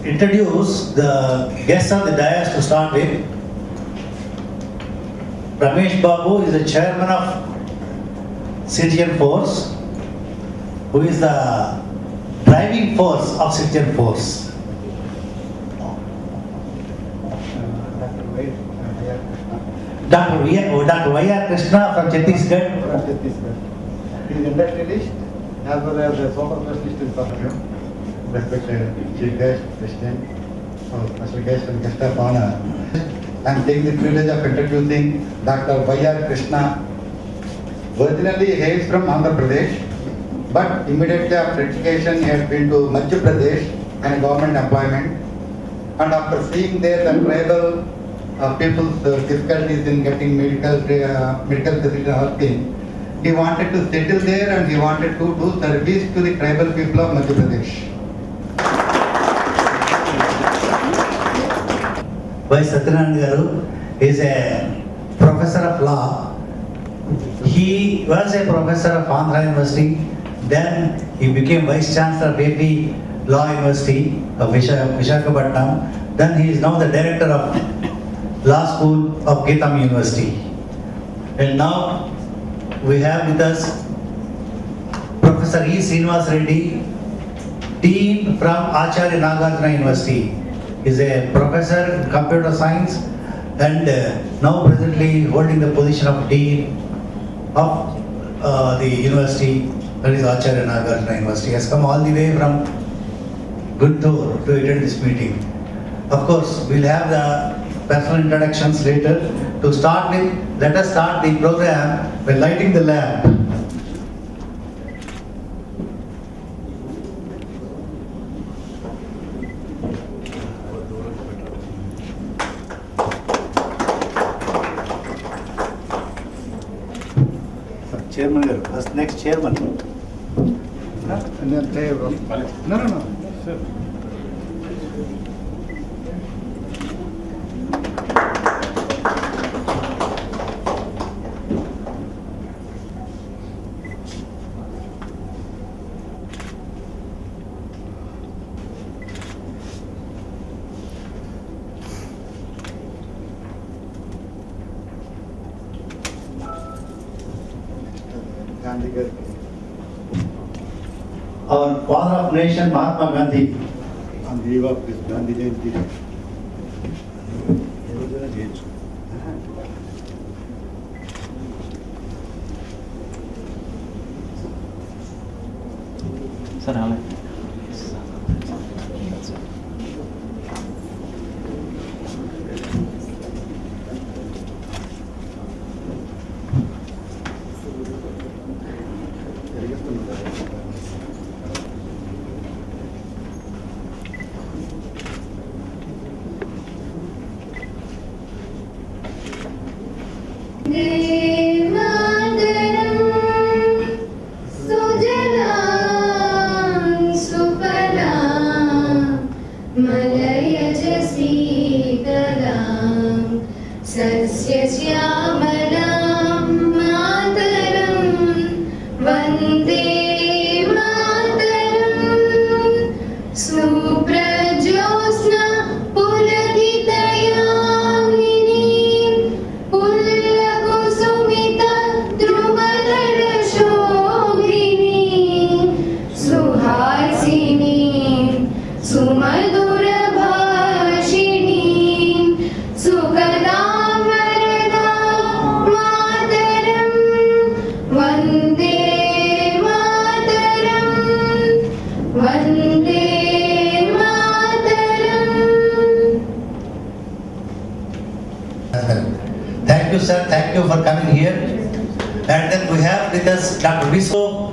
Introduce the guests of the dais to start with. Ramesh Babu is the chairman of Citizen Force, who is the driving force of Citizen Force. Dr. Y.R. Krishna from Chhattisgarh. He is industrialist as well as a super specialist in perfume. Respected Chief Guest, President, Special Guest and Guest of Honor. I am taking the privilege of introducing Dr. Y.R. Krishna. Originally he hails from Andhra Pradesh, but immediately after education he had been to Madhya Pradesh and government employment. And after seeing there the tribal people's difficulties in getting medical facility and all things, he wanted to settle there and he wanted to do service to the tribal people of Madhya Pradesh. Y. Satyanarayana Garu is a professor of law. He was a professor of Andhra University, then he became Vice Chancellor of AP Law University of Visakhapatnam, then he is now the Director of Law School of Geetam University. And now we have with us Professor E. Srinivas Reddy, Dean from Acharya Nagarjuna University. He is a professor in computer science and now presently holding the position of Dean of the university, that is Acharya Nagarjuna University. He has come all the way from Guntur to attend this meeting. Of course, we'll have the personal introductions later. To start with, let us start the program by lighting the lamp. Chairman, first next chairman. No. Sir. Our father of nation, Mahatma Gandhi. On the eve of this Gandhi Jayanti. Sir, hello. Thank you, sir. Thank you for coming here. And then we have with us Dr. Viso,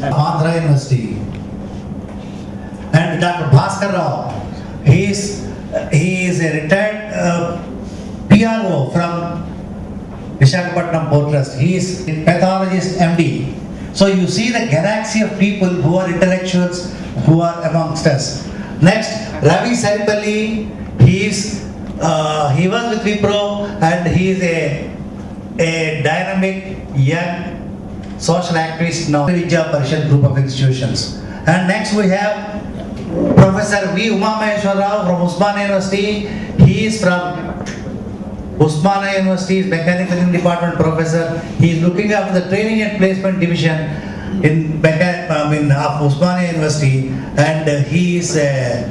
Andhra University, and Dr. Bhaskar Rao. He is a retired PRO from Visakhapatnam Port Trust. He is a pathologist MD. So you see the galaxy of people who are intellectuals who are amongst us. Next, Ravi Saripalli. He was with Wipro and he is a dynamic young social activist now, Vidya Parishad group of institutions. And next we have Professor V. Umamaheshwar Rao from Osmania University. He is from Osmania University, is Mechanical Engineering Department professor. He is looking after the training and placement division in of Osmania University, and he is a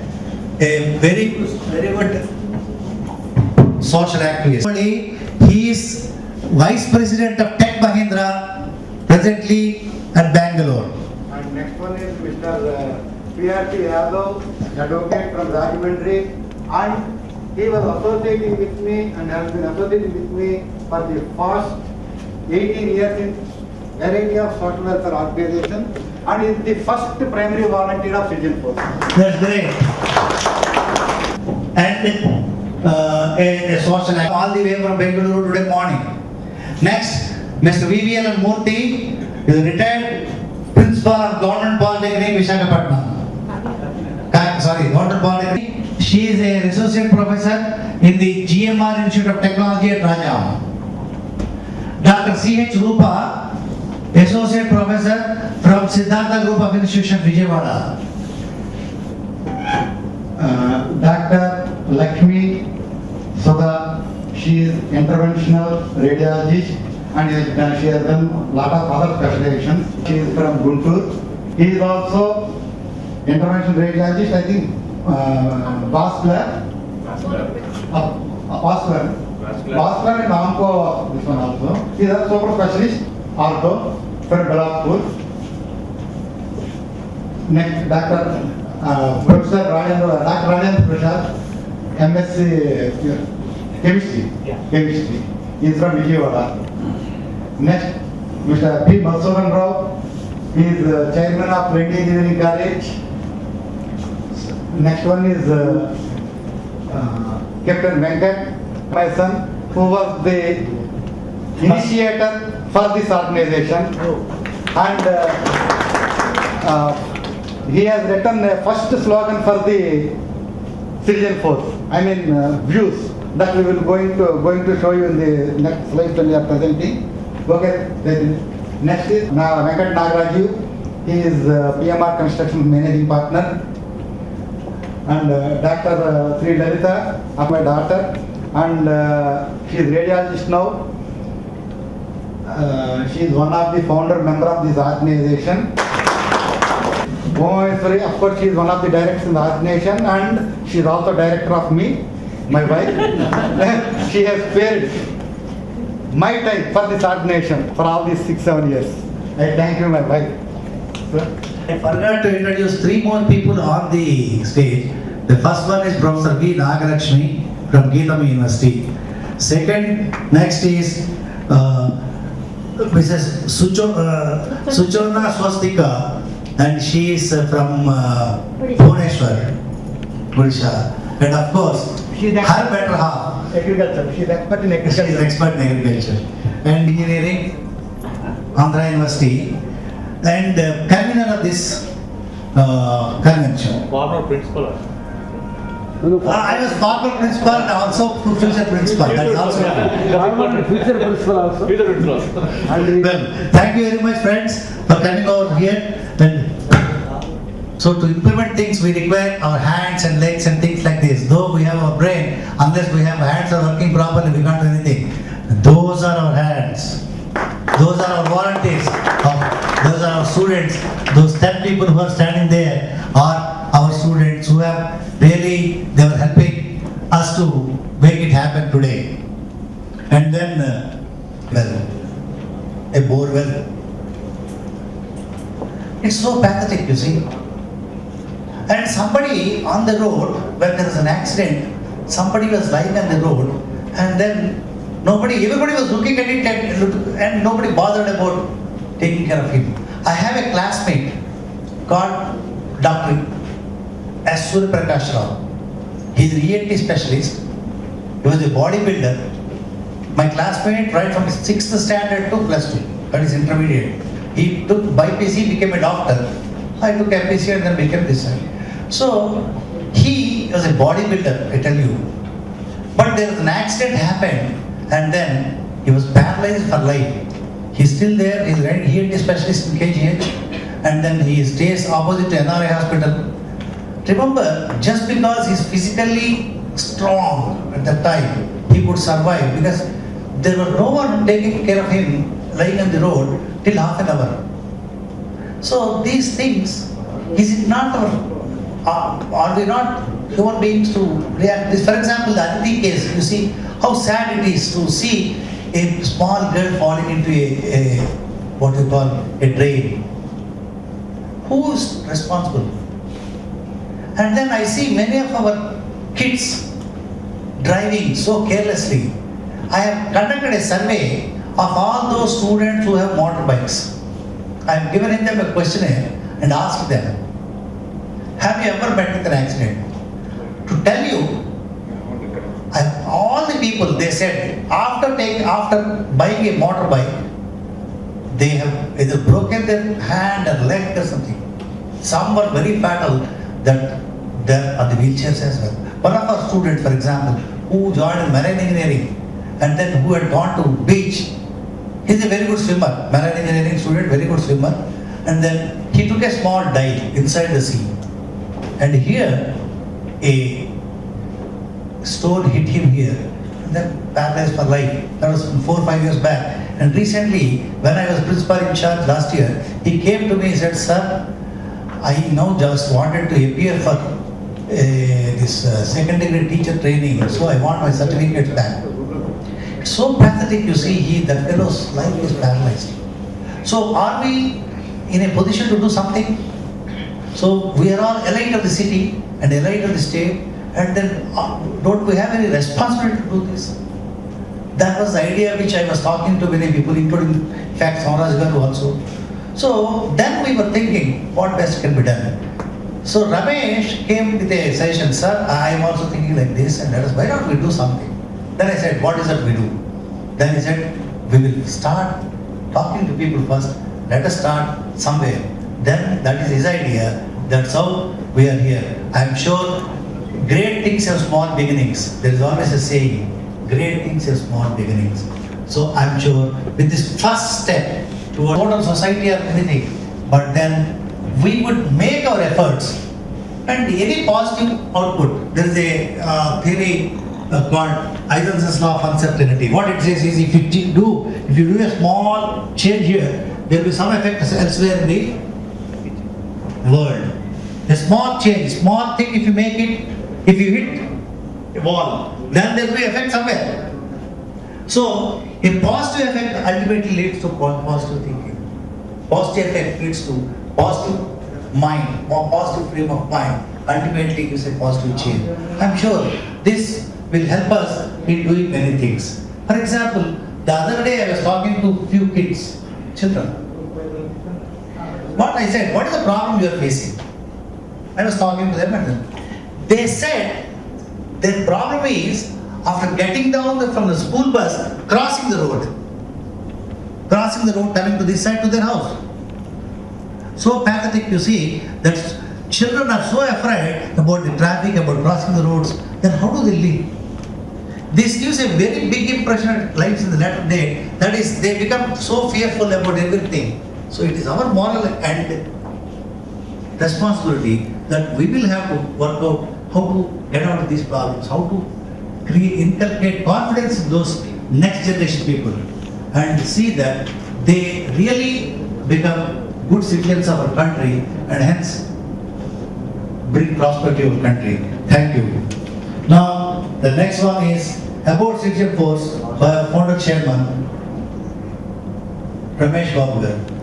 very good social activist. He is Vice President of Tech Mahindra, presently at Bangalore. And next one is Mr. P.R.T. Yadav, advocate from Rajahmundry, and he was associating with me and has been associating with me for the past 18 years in variety of social welfare organizations, and is the first primary volunteer of Citizen Force. That's great. And a social act all the way from Bengaluru today morning. Next, Mr. VVL Murthy is a retired principal of Government Polytechnic, Visakhapatnam. Government Polytechnic. She is an associate professor in the GMR Institute of Technology at Rajam. Dr. C.H. Rupa, associate professor from Siddhartha Group of Institutions, Vijayawada. Dr. Lakshmi Sudha, she is interventional radiologist and she has done a lot of other specializations. She is from Guntur. He is also interventional radiologist, I think, vascular and onco, this one also. He is a super specialist, ortho, from Belapur. Next, Professor Rajendra Prasad, MSc Chemistry. Chemistry. He is from Vijayawada. Next, Mr. P. Madhusudan Rao. He is chairman of Reddy Engineering College. Next one is Captain Venkat, my son, who was the initiator for this organization. And he has written the first slogan for the Citizen Force. I mean views that we will going to show you in the next slide when we are presenting. Okay. Then next is Venkat Nagaraju. He is PMR Construction Managing Partner. And Dr. Sri Lalita, my daughter, and she is radiologist now. She is one of the founder member of this organization. Bhuvameshwari, of course, she is one of the directors in the organization, and she is also director of me, my wife. She has spared my time for this organization for all these 6-7 years. I thank you, my wife. Sir? I forgot to introduce three more people on the stage. The first one is Professor V. Nagalakshmi from Geetham University. Second, next is Mrs. Suchorna Swastika, and she is from Bhubaneswar, Odisha. And of course, her better half. Agriculture. She is expert in She is expert in agriculture and engineering, Andhra University. And convener of this convention. Former principal. I was former principal and also future principal. That is also. Future principal also. Future principal. Well, thank you very much, friends, for coming over here. And so to implement things, we require our hands and legs and things like this. Though we have our brain, unless we have hands are working properly, we can't do anything. Those are our hands. Those are our volunteers. Those are our students. Those 10 people who are standing there are our students who have really, they were helping us to make it happen today. And then, a bore well. It's so pathetic, you see. And somebody on the road, when there was an accident, somebody was lying on the road, and then everybody was looking at it and nobody bothered about taking care of him. I have a classmate called Dr. S. Surya Prakash Rao. He is an ENT specialist. He was a bodybuilder. My classmate right from 6th standard to +2, that is intermediate. He took BPC, became a doctor. I took MPC and then became this one. So he was a bodybuilder, I tell you. But there was an accident happened and then he was paralyzed for life. He's still there, he's an ENT specialist in KGH, and then he stays opposite to NRI hospital. Remember, just because he's physically strong at that time, he could survive because there was no one taking care of him lying on the road till half an hour. So these things, is it not are we not human beings to react? This, for example, the Aditi case, you see how sad it is to see a small girl falling into a what you call a drain. Who is responsible? And then I see many of our kids driving so carelessly. I have conducted a survey of all those students who have motorbikes. I have given them a questionnaire and asked them, have you ever met with an accident? To tell you, all the people, they said, after buying a motorbike, they have either broken their hand or leg or something. Some were very fatal that there are the wheelchairs as well. One of our students, for example, who joined marine engineering and then who had gone to beach, he's a very good swimmer, marine engineering student, very good swimmer, and then he took a small dive inside the sea. And here, a stone hit him here, and then paralyzed for life. That was 4 or 5 years back. And recently, when I was principal in charge last year, he came to me and said, sir, I now just wanted to appear for this second degree teacher training, so I want my certificates back. It's so pathetic, you see, that fellow's life is paralyzed. So are we in a position to do something? So we are all elite of the city and elite of the state, and then don't we have any responsibility to do this? That was the idea which I was talking to many people, including in fact Sauraj Garu also. So then we were thinking what best can be done. So Ramesh came with a suggestion, sir, I am also thinking like this, and let us, why don't we do something? Then I said, what is that we do? Then he said, we will start talking to people first, let us start somewhere. Then that is his idea, that's how we are here. I am sure great things have small beginnings. There is always a saying, great things have small beginnings. So I am sure with this first step towards modern society or anything, but then we would make our efforts and any positive output. There is a theory called Eisenstein's law of uncertainty. What it says is if you do a small change here, there will be some effect elsewhere in the world. A small change, small thing, if you make it, if you hit a wall, then there will be effect somewhere. So a positive effect ultimately leads to positive thinking. Positive effect leads to positive mind, or positive frame of mind, ultimately gives a positive change. I'm sure this will help us in doing many things. For example, the other day I was talking to few kids, children. What I said, what is the problem you are facing? I was talking to them and then they said their problem is after getting down from the school bus, crossing the road, coming to this side to their house. So pathetic, you see, that children are so afraid about the traffic, about crossing the roads, then how do they live? This gives a very big impression at lives in the latter day, that is, they become so fearful about everything. So it is our moral and responsibility that we will have to work out how to get out of these problems, how to inculcate confidence in those next generation people and see that they really become good citizens of our country and hence bring prosperity to our country. Thank you. Now, the next one is about Citizen Force by our founder chairman, Ramesh Babu.